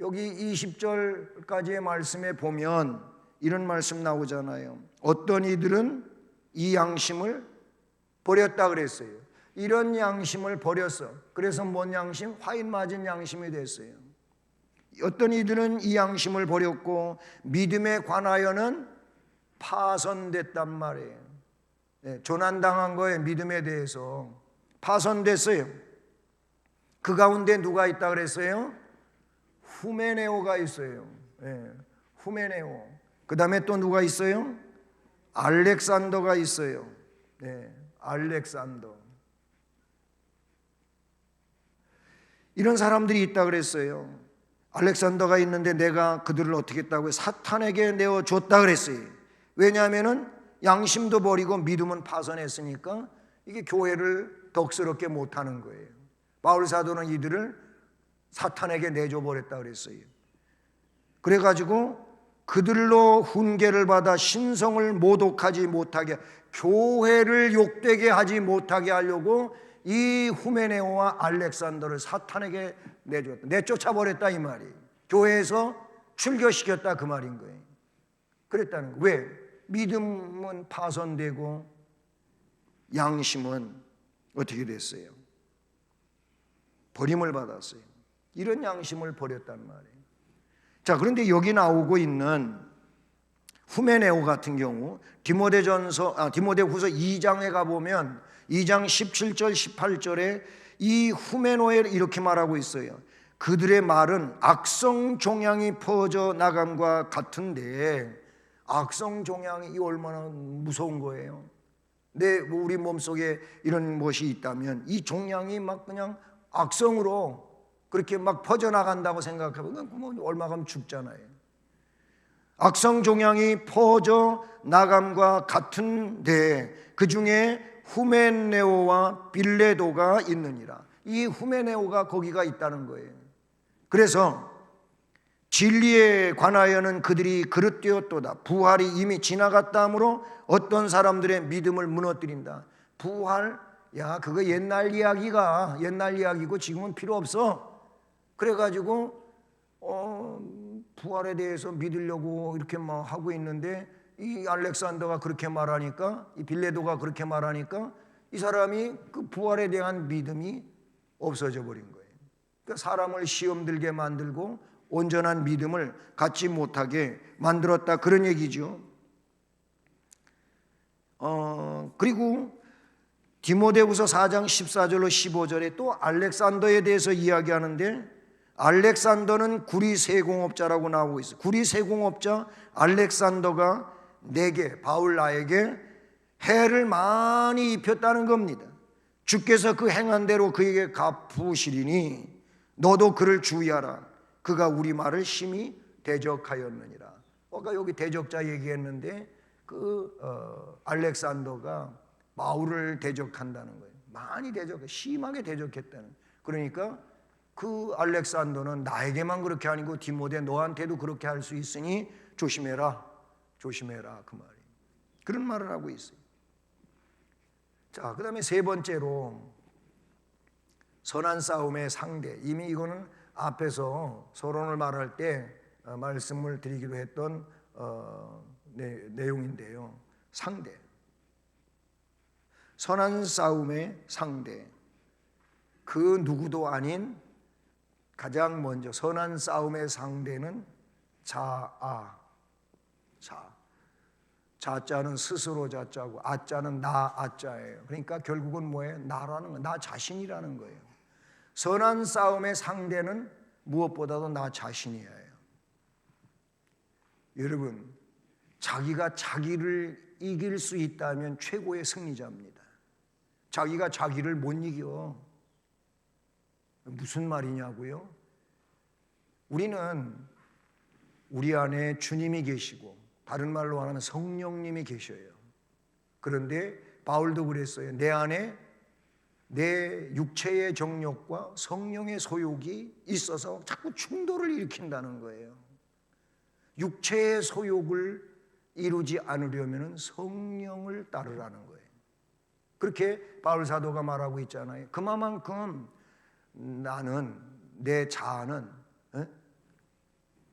여기 20절까지의 말씀에 보면 이런 말씀 나오잖아요. 어떤 이들은 이 양심을 버렸다 그랬어요. 이런 양심을 버렸어. 그래서 뭔 양심? 화인 맞은 양심이 됐어요. 어떤 이들은 이 양심을 버렸고 믿음에 관하여는 파선됐단 말이에요. 네, 조난당한 거예요. 믿음에 대해서 파선됐어요. 그 가운데 누가 있다 그랬어요? 후메네오가 있어요. 네, 후메네오. 그 다음에 또 누가 있어요? 알렉산더가 있어요. 네, 알렉산더. 이런 사람들이 있다 그랬어요. 알렉산더가 있는데 내가 그들을 어떻게 했다고요? 사탄에게 내어줬다 그랬어요. 왜냐하면 양심도 버리고 믿음은 파선했으니까 이게 교회를 덕스럽게 못하는 거예요. 바울 사도는 이들을 사탄에게 내줘버렸다 그랬어요. 그래가지고 그들로 훈계를 받아 신성을 모독하지 못하게, 교회를 욕되게 하지 못하게 하려고 이 후메네오와 알렉산더를 사탄에게 내쫓아버렸다 이 말이에요. 교회에서 출교시켰다 그 말인 거예요. 그랬다는 거예요. 왜? 믿음은 파손되고 양심은 어떻게 됐어요? 버림을 받았어요. 이런 양심을 버렸단 말이에요. 자, 그런데 여기 나오고 있는 후메네오 같은 경우 디모데후서 2장에 가보면 2장 17절 18절에 이 후메네오를 이렇게 말하고 있어요. 그들의 말은 악성 종양이 퍼져 나감과 같은데, 악성 종양이 얼마나 무서운 거예요. 우리 몸속에 이런 것이 있다면 이 종양이 막 그냥 악성으로 그렇게 막 퍼져나간다고 생각하면 얼마 가면 죽잖아요. 악성 종양이 퍼져 나감과 같은데 그 중에 후메네오와 빌레도가 있느니라. 이 후메네오가 거기가 있다는 거예요. 그래서 진리에 관하여는 그들이 그릇되었도다. 부활이 이미 지나갔다 하므로 어떤 사람들의 믿음을 무너뜨린다. 부활? 야, 그거 옛날 이야기고 지금은 필요 없어. 그래가지고 부활에 대해서 믿으려고 이렇게 막 하고 있는데, 이 알렉산더가 그렇게 말하니까, 이 빌레도가 그렇게 말하니까 이 사람이 그 부활에 대한 믿음이 없어져 버린 거예요. 그러니까 사람을 시험 들게 만들고 온전한 믿음을 갖지 못하게 만들었다, 그런 얘기죠. 그리고 디모데후서 4장 14절로 15절에 또 알렉산더에 대해서 이야기하는데, 알렉산더는 구리 세공업자라고 나오고 있어요. 구리 세공업자 알렉산더가 내게, 바울 나에게 해를 많이 입혔다는 겁니다. 주께서 그 행한 대로 그에게 갚으시리니 너도 그를 주의하라. 그가 우리 말을 심히 대적하였느니라. 아까 여기 대적자 얘기했는데 알렉산더가 바울을 대적한다는 거예요. 많이 심하게 대적했다는. 그러니까 그 알렉산더는 나에게만 그렇게 아니고 디모데 너한테도 그렇게 할 수 있으니 조심해라 그 말이에요. 그런 말을 하고 있어요. 자, 그 다음에 세 번째로 선한 싸움의 상대. 이미 이거는 앞에서 서론을 말할 때 말씀을 드리기로 했던 내용인데요. 상대. 선한 싸움의 상대. 그 누구도 아닌 가장 먼저 선한 싸움의 상대는 자자는 스스로 자자고 아자는 나 아자예요. 그러니까 결국은 뭐예요? 나라는 거, 나 자신이라는 거예요. 선한 싸움의 상대는 무엇보다도 나 자신이에요. 여러분, 자기가 자기를 이길 수 있다면 최고의 승리자입니다. 자기가 자기를 못 이겨. 무슨 말이냐고요? 우리는 우리 안에 주님이 계시고, 다른 말로 하면 성령님이 계셔요. 그런데 바울도 그랬어요. 내 안에 내 육체의 정욕과 성령의 소욕이 있어서 자꾸 충돌을 일으킨다는 거예요. 육체의 소욕을 이루지 않으려면 성령을 따르라는 거예요. 그렇게 바울 사도가 말하고 있잖아요. 그만큼 나는, 내 자아는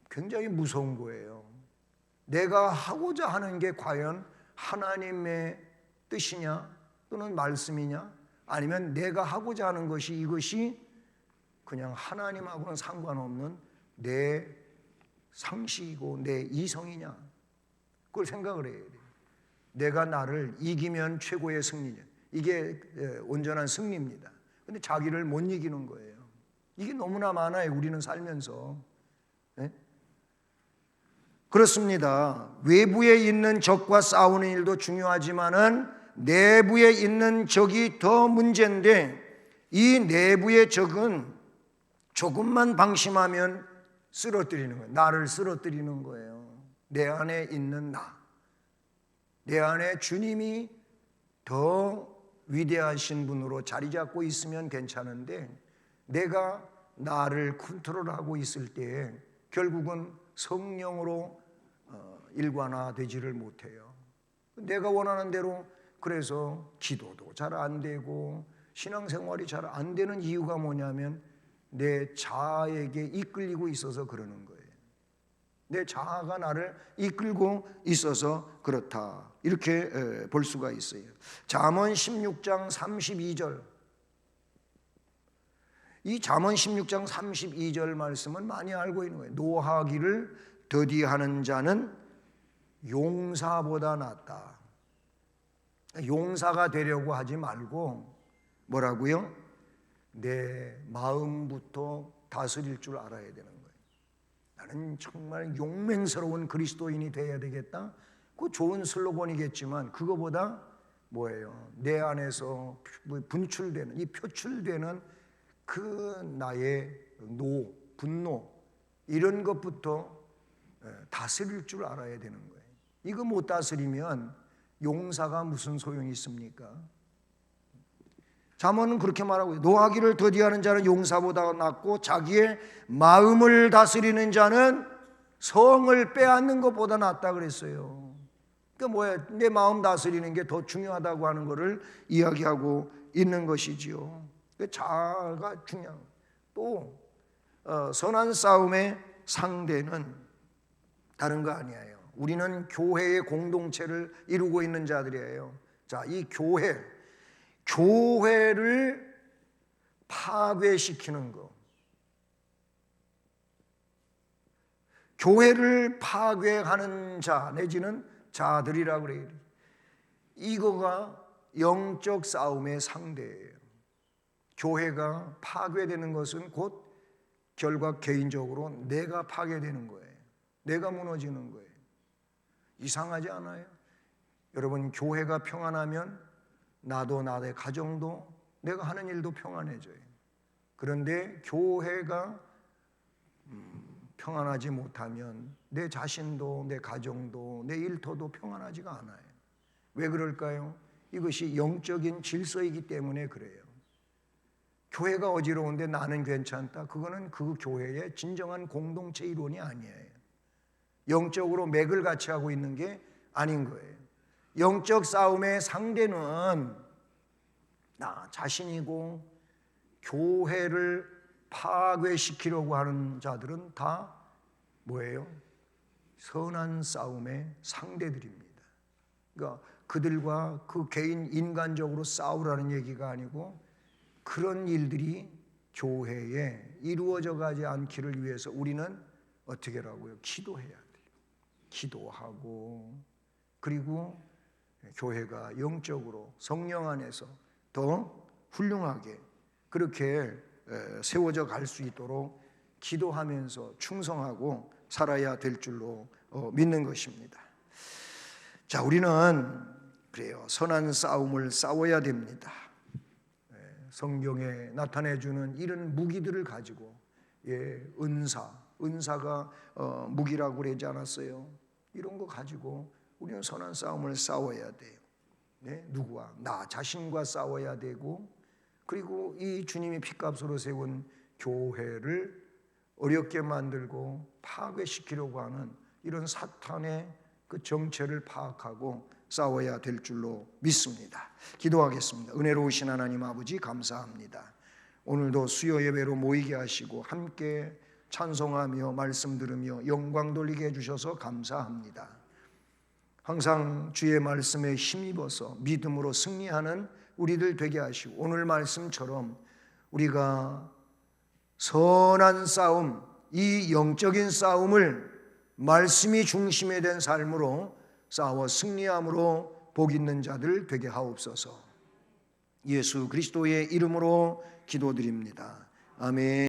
굉장히 무서운 거예요. 내가 하고자 하는 게 과연 하나님의 뜻이냐 또는 말씀이냐, 아니면 내가 하고자 하는 것이 이것이 그냥 하나님하고는 상관없는 내 상식이고 내 이성이냐, 그걸 생각을 해야 돼요. 내가 나를 이기면 최고의 승리냐, 이게 온전한 승리입니다. 근데 자기를 못 이기는 거예요. 이게 너무나 많아요, 우리는 살면서. 그렇습니다. 외부에 있는 적과 싸우는 일도 중요하지만은 내부에 있는 적이 더 문제인데, 이 내부의 적은 조금만 방심하면 쓰러뜨리는 거예요. 나를 쓰러뜨리는 거예요. 내 안에 있는 나, 내 안에 주님이 더 위대하신 분으로 자리 잡고 있으면 괜찮은데, 내가 나를 컨트롤하고 있을 때 결국은 성령으로 일관화되지를 못해요. 내가 원하는 대로, 그래서 기도도 잘 안 되고 신앙생활이 잘 안 되는 이유가 뭐냐면 내 자아에게 이끌리고 있어서 그러는 거예요. 내 자아가 나를 이끌고 있어서 그렇다, 이렇게 볼 수가 있어요. 잠언 16장 32절, 이 잠언 16장 32절 말씀은 많이 알고 있는 거예요. 노하기를 더디하는 자는 용사보다 낫다. 용사가 되려고 하지 말고 뭐라고요? 내 마음부터 다스릴 줄 알아야 되는 거예요. 나는 정말 용맹스러운 그리스도인이 되어야 되겠다. 그 좋은 슬로건이겠지만 그거보다 뭐예요? 내 안에서 분출되는, 이 표출되는 그 나의 분노, 이런 것부터 다스릴 줄 알아야 되는 거예요. 이거 못 다스리면 용사가 무슨 소용이 있습니까? 잠언은 그렇게 말하고, 노하기를 더디하는 자는 용사보다 낫고 자기의 마음을 다스리는 자는 성을 빼앗는 것보다 낫다 그랬어요. 그러니까 뭐야? 내 마음 다스리는 게 더 중요하다고 하는 것을 이야기하고 있는 것이지요. 자아가 중요한. 또 선한 싸움의 상대는 다른 거 아니에요. 우리는 교회의 공동체를 이루고 있는 자들이에요. 자, 이 교회를 파괴시키는 거, 교회를 파괴하는 자 내지는 자들이라고 그래요. 이거가 영적 싸움의 상대예요. 교회가 파괴되는 것은 곧 결과 개인적으로 내가 파괴되는 거예요. 내가 무너지는 거예요. 이상하지 않아요? 여러분, 교회가 평안하면 나도 나의 가정도 내가 하는 일도 평안해져요. 그런데 교회가 평안하지 못하면 내 자신도 내 가정도 내 일터도 평안하지가 않아요. 왜 그럴까요? 이것이 영적인 질서이기 때문에 그래요. 교회가 어지러운데 나는 괜찮다, 그거는 그 교회의 진정한 공동체 이론이 아니에요. 영적으로 맥을 같이 하고 있는 게 아닌 거예요. 영적 싸움의 상대는 나 자신이고, 교회를 파괴시키려고 하는 자들은 다 뭐예요? 선한 싸움의 상대들입니다. 그러니까 그들과 그 개인 인간적으로 싸우라는 얘기가 아니고, 그런 일들이 교회에 이루어져 가지 않기를 위해서 우리는 어떻게 하라고요? 기도해야 돼요. 기도하고, 그리고 교회가 영적으로 성령 안에서 더 훌륭하게 그렇게 세워져 갈 수 있도록 기도하면서 충성하고 살아야 될 줄로 믿는 것입니다. 자, 우리는 그래요. 선한 싸움을 싸워야 됩니다. 성경에 나타내주는 이런 무기들을 가지고, 은사가 무기라고 그러지 않았어요? 이런 거 가지고 우리는 선한 싸움을 싸워야 돼요. 누구와? 나 자신과 싸워야 되고, 그리고 이 주님이 핏값으로 세운 교회를 어렵게 만들고 파괴시키려고 하는 이런 사탄의 그 정체를 파악하고 싸워야 될 줄로 믿습니다. 기도하겠습니다. 은혜로우신 하나님 아버지 감사합니다. 오늘도 수요 예배로 모이게 하시고 함께 찬송하며 말씀 들으며 영광 돌리게 해주셔서 감사합니다. 항상 주의 말씀에 힘입어서 믿음으로 승리하는 우리들 되게 하시고 오늘 말씀처럼 우리가 선한 싸움, 이 영적인 싸움을 말씀이 중심에 된 삶으로 싸워 승리함으로 복 있는 자들 되게 하옵소서. 예수 그리스도의 이름으로 기도드립니다. 아멘.